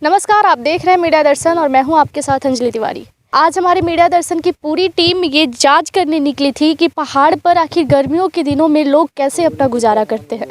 नमस्कार, आप देख रहे हैं मीडिया दर्शन और मैं हूं आपके साथ अंजलि तिवारी। आज हमारे मीडिया दर्शन की पूरी टीम ये जांच करने निकली थी कि पहाड़ पर आखिर गर्मियों के दिनों में लोग कैसे अपना गुजारा करते हैं।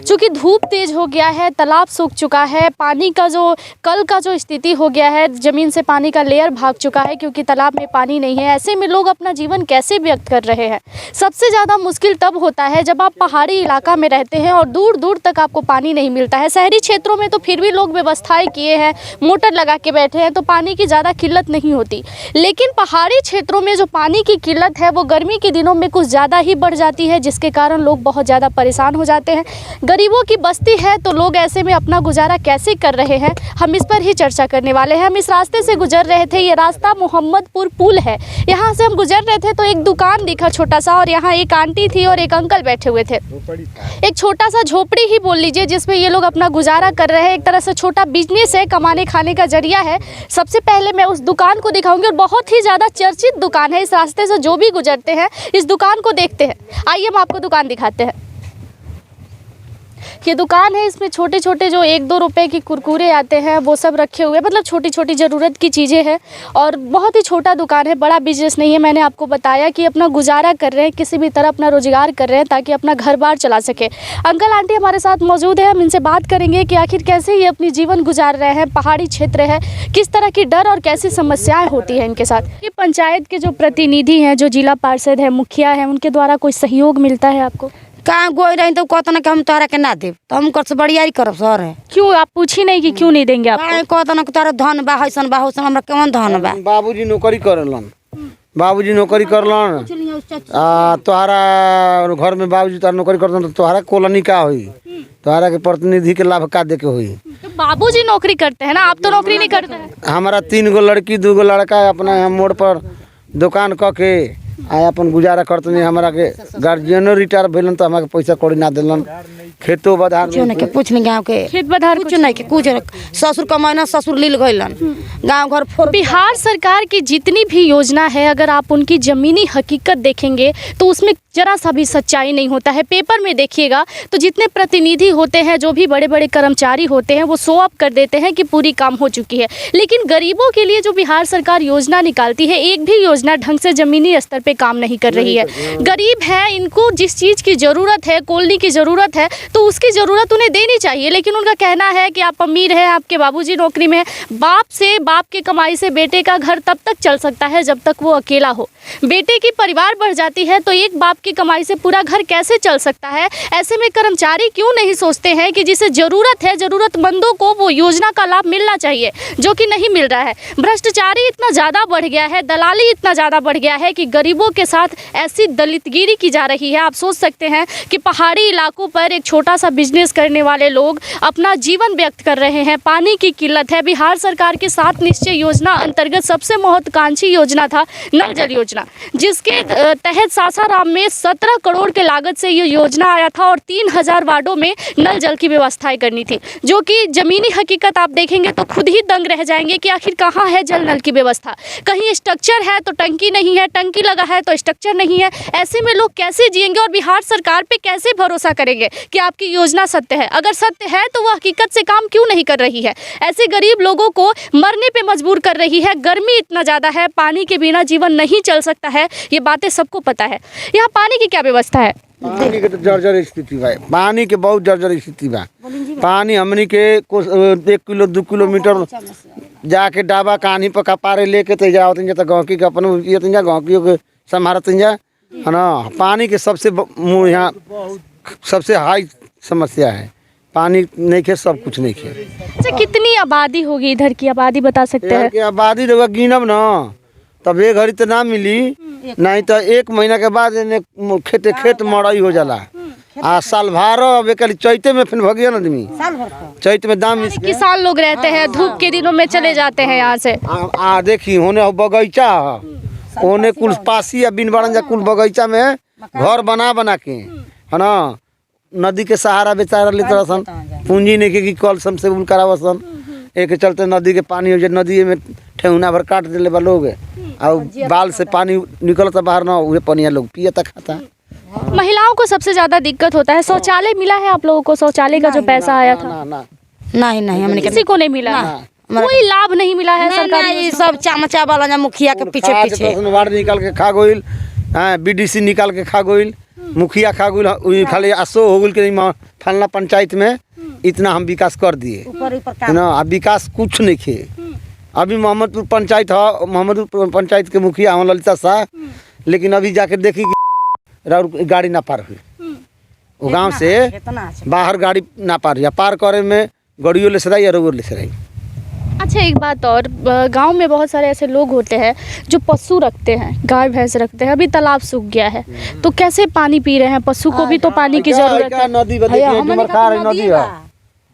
क्योंकि धूप तेज हो गया है, तालाब सूख चुका है, पानी का जो कल का जो स्थिति हो गया है, ज़मीन से पानी का लेयर भाग चुका है क्योंकि तालाब में पानी नहीं है। ऐसे में लोग अपना जीवन कैसे व्यक्त कर रहे हैं। सबसे ज़्यादा मुश्किल तब होता है जब आप पहाड़ी इलाका में रहते हैं और दूर दूर तक आपको पानी नहीं मिलता है। शहरी क्षेत्रों में तो फिर भी लोग व्यवस्थाएं किए हैं, मोटर लगा के बैठे हैं तो पानी की ज़्यादा किल्लत नहीं होती, लेकिन पहाड़ी क्षेत्रों में जो पानी की किल्लत है वो गर्मी के दिनों में कुछ ज़्यादा ही बढ़ जाती है, जिसके कारण लोग बहुत ज़्यादा परेशान हो जाते हैं। गरीबों की बस्ती है तो लोग ऐसे में अपना गुजारा कैसे कर रहे हैं, हम इस पर ही चर्चा करने वाले हैं। हम इस रास्ते से गुजर रहे थे, ये रास्ता मोहम्मदपुर पुल है, यहाँ से हम गुजर रहे थे तो एक दुकान दिखा छोटा सा, और यहाँ एक आंटी थी और एक अंकल बैठे हुए थे। एक छोटा सा झोपड़ी ही बोल लीजिए जिसमें ये लोग अपना गुजारा कर रहे हैं। एक तरह से छोटा बिजनेस है, कमाने खाने का जरिया है। सबसे पहले मैं उस दुकान को दिखाऊंगी, और बहुत ही ज़्यादा चर्चित दुकान है। इस रास्ते से जो भी गुजरते हैं इस दुकान को देखते हैं। आइए हम आपको दुकान दिखाते हैं। ये दुकान है, इसमें छोटे छोटे जो 1-2 रुपए की कुरकुरे आते हैं वो सब रखे हुए, मतलब छोटी छोटी ज़रूरत की चीज़ें हैं, और बहुत ही छोटा दुकान है, बड़ा बिजनेस नहीं है। मैंने आपको बताया कि अपना गुजारा कर रहे हैं, किसी भी तरह अपना रोजगार कर रहे हैं ताकि अपना घर बार चला सके। अंकल आंटी हमारे साथ मौजूद है, हम इनसे बात करेंगे कि आखिर कैसे ये अपनी जीवन गुजार रहे हैं। पहाड़ी क्षेत्र है, किस तरह की डर और कैसी समस्याएँ होती हैं इनके साथ। ये पंचायत के जो प्रतिनिधि हैं, जो जिला पार्षद है, मुखिया है, उनके द्वारा कोई सहयोग मिलता है आपको? कहाँ गोई रही तो कहता ना कि हम तोहरा के ना देव, तो हम कर से बढ़िया करब सर है। क्यों आप पूछी नहीं कि क्यों नहीं देंगे आपको? कहता ना कि तोहरा धन बा हसन बा हसन, हमरा केवन धन बा। बाबूजी नौकरी करलन, बाबूजी नौकरी करलन, तोहरा घर में बाबूजी तोहरा नौकरी करलन तो तोहरा कॉलोनी का हुई, तोहरा के प्रतिनिधि के लाभ का दे के हुई। तो बाबूजी नौकरी करते हैं ना, आप तो नौकरी नहीं करते हैं। हमारा 3 गो लड़की 2 गो लड़का अपना यहाँ मोड़ पर दुकान क के आया अपन गुजारा करते नहीं। हमारा के गार्जियनो रिटायर भेलन तो हमारे पैसा कौड़ी ना दिलन। खेतो बधार के कुछ नहीं, गाँव के खेत बधार कुछ नहीं के कुछ ससुर कमाइना ससुर लील गइलन, गाँव घर फोड़। बिहार सरकार की जितनी भी योजना है, अगर आप उनकी ज़मीनी हकीकत देखेंगे तो उसमें जरा सा भी सच्चाई नहीं होता है। पेपर में देखिएगा तो जितने प्रतिनिधि होते हैं, जो भी बड़े बड़े कर्मचारी होते हैं, वो शो अप कर देते हैं कि पूरी काम हो चुकी है, लेकिन गरीबों के लिए जो बिहार सरकार योजना निकालती है, एक भी योजना ढंग से ज़मीनी स्तर पे काम नहीं कर रही है। गरीब है, इनको जिस चीज़ की ज़रूरत है, कॉलोनी की ज़रूरत है, तो उसकी ज़रूरत उन्हें देनी चाहिए, लेकिन उनका कहना है कि आप अमीर हैं, आपके बाबूजी नौकरी में, बाप के कमाई से बेटे का घर तब तक चल सकता है जब तक वो अकेला हो। बेटे की परिवार बढ़ जाती है तो एक बाप की कमाई से पूरा घर कैसे चल सकता है। ऐसे में कर्मचारी क्यों नहीं सोचते हैं कि जिसे ज़रूरत है, ज़रूरतमंदों को वो योजना का लाभ मिलना चाहिए, जो कि नहीं मिल रहा है। भ्रष्टाचारी इतना ज़्यादा बढ़ गया है, दलाली इतना ज़्यादा बढ़ गया है कि गरीबों के साथ ऐसी दलितगिरी की जा रही है। आप सोच सकते हैं कि पहाड़ी इलाकों पर एक छोटा सा बिजनेस करने वाले लोग अपना जीवन व्यक्त कर रहे हैं। पानी की किल्लत है। बिहार सरकार की 7 निश्चय योजना अंतर्गत सबसे महत्वाकांक्षी योजना था नल जल योजना, जिसके तहत सासाराम में 17 करोड़ के लागत से ये योजना आया था और 3000 वार्डों में नल जल की व्यवस्थाएं करनी थी, जो कि ज़मीनी हकीकत आप देखेंगे तो खुद ही दंग रह जाएंगे कि आखिर कहाँ है जल नल की व्यवस्था। कहीं स्ट्रक्चर है तो टंकी नहीं है, टंकी लगा है तो स्ट्रक्चर नहीं है। ऐसे में लोग कैसे जिएंगे और बिहार सरकार पे कैसे भरोसा करेंगे कि आपकी योजना सत्य है? अगर सत्य है तो वह हकीकत से काम क्यों नहीं कर रही है? ऐसे गरीब लोगों को मरने पे मजबूर कर रही है। गर्मी इतना ज़्यादा है, पानी के बिना जीवन नहीं चल सकता है, ये बातें सबको पता है। यहाँ पानी की क्या व्यवस्था है? पानी के तो जर्जर स्थिति बा, पानी के बहुत जर्जर स्थिति बा। पानी हमनी के 1 किलो 2 किलोमीटर जाके डाबा कानी पर कपारे लेके तो जाओ तो गौकी के अपन गौकियों के संभारत है ना। पानी के सबसे यहाँ सबसे हाई समस्या है, पानी नहीं खे, सब कुछ नहीं खे। अच्छा, कितनी आबादी होगी इधर की? आबादी बता सकते हैं? आबादी रहोगा गिनब ना तब एक घड़ी तो ना मिली, नहीं तो 1 महीना के बाद खेत मड़ई हो जाला। आ साल भारो अब चैते में फिर भगिया ना आदमी, चैत में दाम किसान लोग रहते हैं, धूप के दिनों में चले जाते हैं यहाँ से। देखी होने बगीचा होने कुल पासी या बिन बड़न जा कुल बगीचा में घर बना के है ना। नदी के सहारा बेचारा लेते रहसन, पूंजी नहीं कि कल से उल करावसन। एक चलते नदी के पानी हो जाए, नदी में ठेहुना भर काट दिले बा लोग, और बाल से पानी निकलता बाहर ना, वही पानी लोग पियता खाता। महिलाओं को सबसे ज्यादा दिक्कत होता है। शौचालय मिला है आप लोगों को? शौचालय का जो पैसा आया था? नहीं हमने किसी को नहीं मिला। कोई लाभ नहीं मिला है सरकार सरकारी सब चामचा वाला जा मुखिया के पीछे पीछे वार्ड निकाल के खा गइल, हाँ बीडीसी निकाल के खा गइल, मुखिया खा गइल, खाली आसो हो गइल के फलना पंचायत में इतना हम विकास कर दिए ऊपर ऊपर है ना। अब विकास कुछ नहीं खे। अभी मोहम्मदपुर पंचायत है, मोहम्मदपुर पंचायत के मुखिया हम ललिता शाह, लेकिन अभी जाके देखी कि गाड़ी ना पार हुई, वो गांव से बाहर गाड़ी ना पार हुई, पार करे में गाड़ियों ले सराई और ले सराई। अच्छा एक बात और, गांव में बहुत सारे ऐसे लोग होते हैं जो पशु रखते हैं, गाय भैंस रखते हैं, अभी तालाब सूख गया है तो कैसे पानी पी रहे हैं? पशु को भी तो पानी की जरूरत है। नदी नदी है,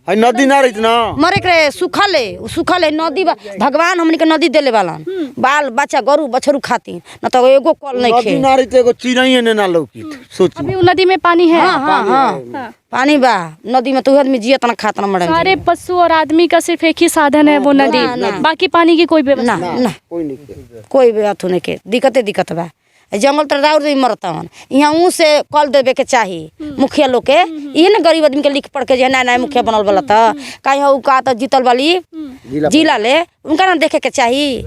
नदी ना रही ना मरे के सूखल है, सूखल है नदी भगवान हमनी के नदी देले वाला बाल बच्चा गरु बछरू खाती न तो एगो कल नहीं खे नदी ना रही तो एगो चिड़ै ने ना लौकी सोच। अभी वो नदी में पानी है। हाँ पानी बा नदी में तो आदमी जियत ना खात ना मरे। सारे पशु और आदमी का सिर्फ एक ही साधन है वो नदी, बाकी पानी की कोई व्यवस्था ना नहीं। ना कोई नहीं कोई भी अथु नहीं के दिक्कत बा। जंगल तो राउर भी मरता हन, यहाँ ऊ से कल देवे के चाहिए मुखिया लोग के, ये ना गरीब आदमी के लिख पढ़ के ना नया मुखिया बनल वाला था कहीं हो का तो जीतल वाली जिला ले उनका ना देखे के चाहिए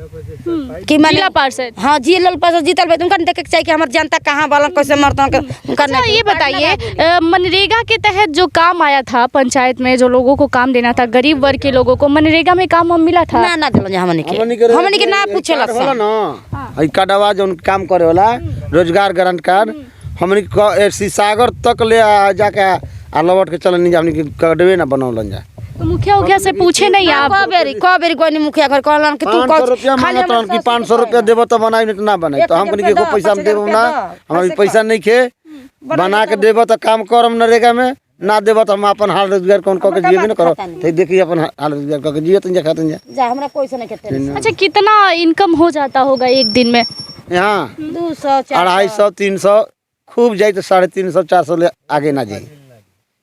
कि जिला पार्षद। हाँ जिला पार्षद जीतल बा उनका देखे के चाहिए कि हमारे जनता कहाँ वाला कैसे मरता उनका। अच्छा ये बताइए, मनरेगा के तहत जो काम आया था पंचायत में, जो लोगों को काम देना था, गरीब वर्ग के लोगों को मनरेगा में काम मिला था? ना दिल हमनी के ना पूछेला ना आई काडवा जो काम करे वाला रोजगार गारंटी कार्ड हमनी सागर तक ले जाके आ लौट के चलन जा, हमनी के कार्डवे ना बनौलन जा। तो मुखिया से पूछे नहीं आप? कबेरी कोई मुखिया घर कहलन कि तू 500 रुपया मांगतन कि 500 रुपया देबो तो बनाई नहीं तो ना बनाई, तो हम कनी के पैसा हम देबो ना, हमारी पैसा नहीं खे बना के देबो तो काम करम नरेगा में, ना देबो तो हम अपन हाल रोजगार कौन कह के जीवे न करो तो देखिए अपन हाल रोजगार कह के जीवत जा खातन जा हमरा कोई से नहीं कहते। अच्छा कितना इनकम हो जाता होगा एक दिन में? यहाँ 200 250 300 खूब जाए तो 350 400 ले आगे ना जाए।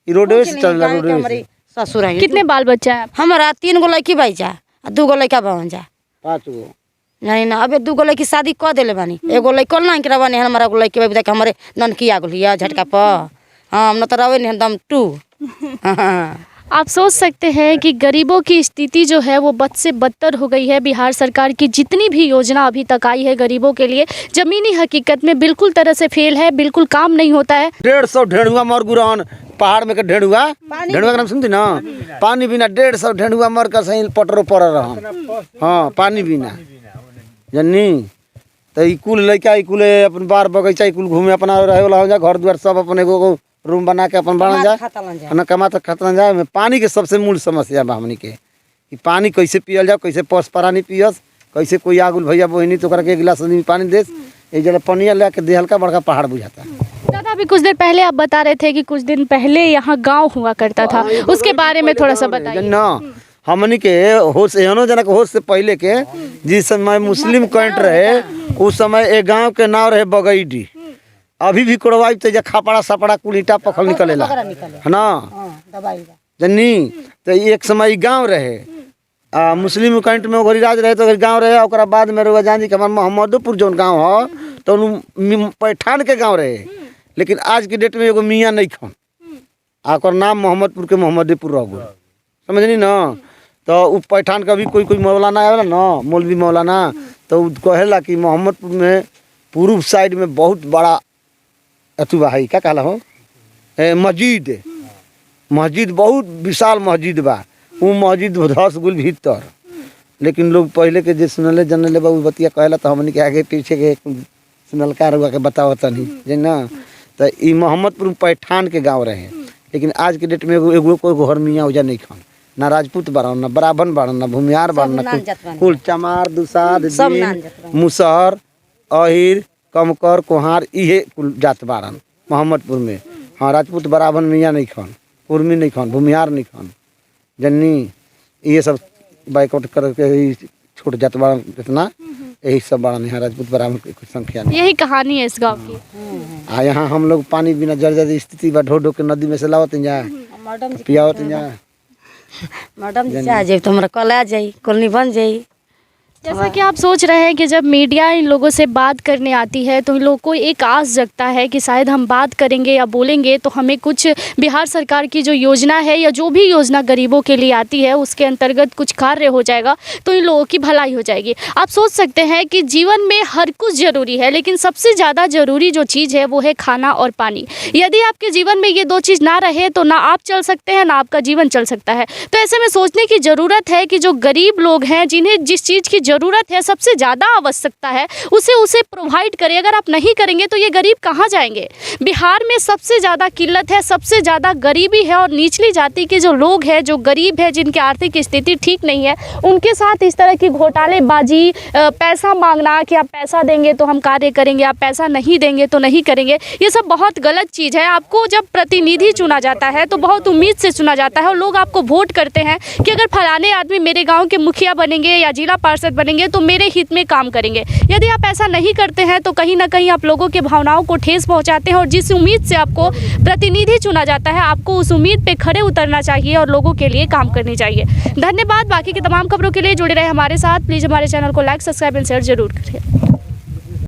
ई रोडवे से चल रोडवे से। ससुर है कितने बाल बच्चा है? हमारा 3 गो लड़की भाई जा 2 गो लड़का बहन जा। 5 गो नहीं ना अबे 2 गो लड़की शादी कर देले बानी, एगो लड़का ना के रवानी हमारा एगो लड़की भाई के हमारे ननकी आ गलिया झटका पर हम न तो रवे नहीं दम 2। आप सोच सकते हैं कि गरीबों की स्थिति जो है वो बद से बदतर हो गई है। बिहार सरकार की जितनी भी योजना अभी तक आई है गरीबों के लिए, ज़मीनी हकीकत में बिल्कुल तरह से फेल है, बिल्कुल काम नहीं होता है। 150 ढेड़ुआ मर गुरहन पहाड़ में के ढेड़ुआ का नाम सुनती ना, पानी बिना 150 ढेड़ुआ मर कर सही पटरो पड़ रहन। हाँ पानी बिना जन्नी तो ई कुल लड़का ई कुल अपन बार बगीचा ई कुल घूमे अपना रहे वाला हो जा, घर द्वार सब अपन एगो रूम बना के अपन बना जा ना, कमा तो खतरा जाए में। पानी के सबसे मूल समस्या बा हमनी के, कि पानी कैसे पियल जाओ, कैसे पस परानी पियस, कैसे कोई आगुल भैया बहनी तो के 1 गिलास आदमी पानी देस, एक जगह पनिया ले के देहल का बड़का पहाड़ बुझाता। दादा अभी कुछ देर पहले आप बता रहे थे कि कुछ दिन पहले यहाँ गाँव हुआ करता था, उसके बारे में थोड़ा सा बताइए ना। हमनी के होश एहनो जना के होश से पहले के जिस समय मुस्लिम कैंट रहे उस समय एक गांव के नाम रहे बगईडी। अभी भी कोड़वाई तो जा खापड़ा सपड़ा कुल ईटा पखल निकलेला है ना जन्नी। तो एक समय गांव रहे मुस्लिम कैंट में ओघरी राज रहे तो गांव रहे, ओकरा बाद में रुआ जानी के हमार मोहम्मदपुर जौन गांव हो तो पैठान के गांव रहे, लेकिन आज के डेट में एगो मियाँ नहीं खन, ओकर नाम मोहम्मदपुर के मोहम्मदपुर रह गए, समझनी ना। तो उ पैठान का भी कोई मौलाना आवेला ना, मौलवी मौलाना, तो कहेला कि मोहम्मदपुर में पूर्व साइड में बहुत बड़ा अथुबा है, क्या कहला हो मस्जिद बहुत विशाल मस्जिद बा। वो मस्जिद धस गुल भीतर, लेकिन लोग पहले के जे सुनले जनले बाबू बतिया कहला तो हमनी के आगे पीछे के सुनलका रुआ के बताओ तनी जे ना। तो ई मोहम्मदपुर पैठान के गांव रहे, लेकिन आज के डेट में एगो कोई घर मियाँ उजा नहीं खान, ना राजपूत बारन, ना ब्राह्मण बारन, ना भूमिहार बारन, ना कुल चमार दुसाद मुसहर अहिर कमकर कोहार इहे कुल जात बारन मोहम्मदपुर में। हाँ राजपूत ब्राह्मण मियाँ नहीं खान, कुर्मी नहीं खान, भूमिहार नहीं खान जन्नी, ये सब बाइकआउट करके छोट जात बारन कितना यही सब बारन। यहाँ राजपूत ब्राह्मण की कुछ संख्या नहीं। यही कहानी है इस गाँव की। यहाँ हम लोग पानी बिना जर्जर स्थिति बा, ढो ढो के नदी में से लावत जा पियावत जा। मैडम जी आ जाए तो हमारा कल आ जाई, कॉलोनी बन जाई। जैसा कि आप सोच रहे हैं कि जब मीडिया इन लोगों से बात करने आती है तो इन लोगों को एक आस जगता है कि शायद हम बात करेंगे या बोलेंगे तो हमें कुछ बिहार सरकार की जो योजना है या जो भी योजना गरीबों के लिए आती है उसके अंतर्गत कुछ कार्य हो जाएगा तो इन लोगों की भलाई हो जाएगी। आप सोच सकते हैं कि जीवन में हर कुछ ज़रूरी है, लेकिन सबसे ज़्यादा ज़रूरी जो चीज़ है वो है खाना और पानी। यदि आपके जीवन में ये दो चीज़ ना रहे तो ना आप चल सकते हैं ना आपका जीवन चल सकता है। तो ऐसे में सोचने की ज़रूरत है कि जो गरीब लोग हैं जिन्हें जिस चीज़ की ज़रूरत है, सबसे ज़्यादा आवश्यकता है, उसे प्रोवाइड करें। अगर आप नहीं करेंगे तो ये गरीब कहाँ जाएंगे। बिहार में सबसे ज़्यादा किल्लत है, सबसे ज़्यादा गरीबी है और निचली जाति के जो लोग हैं, जो गरीब है, जिनकी आर्थिक स्थिति ठीक नहीं है, उनके साथ इस तरह की घोटालेबाजी, पैसा मांगना कि आप पैसा देंगे तो हम कार्य करेंगे, आप पैसा नहीं देंगे तो नहीं करेंगे, ये सब बहुत गलत चीज़ है। आपको जब प्रतिनिधि चुना जाता है तो बहुत उम्मीद से चुना जाता है और लोग आपको वोट करते हैं कि अगर फलाने आदमी मेरे गाँव के मुखिया बनेंगे या जिला पार्षद बनेंगे तो मेरे हित में काम करेंगे। यदि आप ऐसा नहीं करते हैं तो कहीं ना कहीं आप लोगों के भावनाओं को ठेस पहुंचाते हैं और जिस उम्मीद से आपको प्रतिनिधि चुना जाता है आपको उस उम्मीद पे खड़े उतरना चाहिए और लोगों के लिए काम करनी चाहिए। धन्यवाद। बाकी की तमाम खबरों के लिए जुड़े रहे हमारे साथ। प्लीज़ हमारे चैनल को लाइक, सब्सक्राइब एंड शेयर जरूर करें।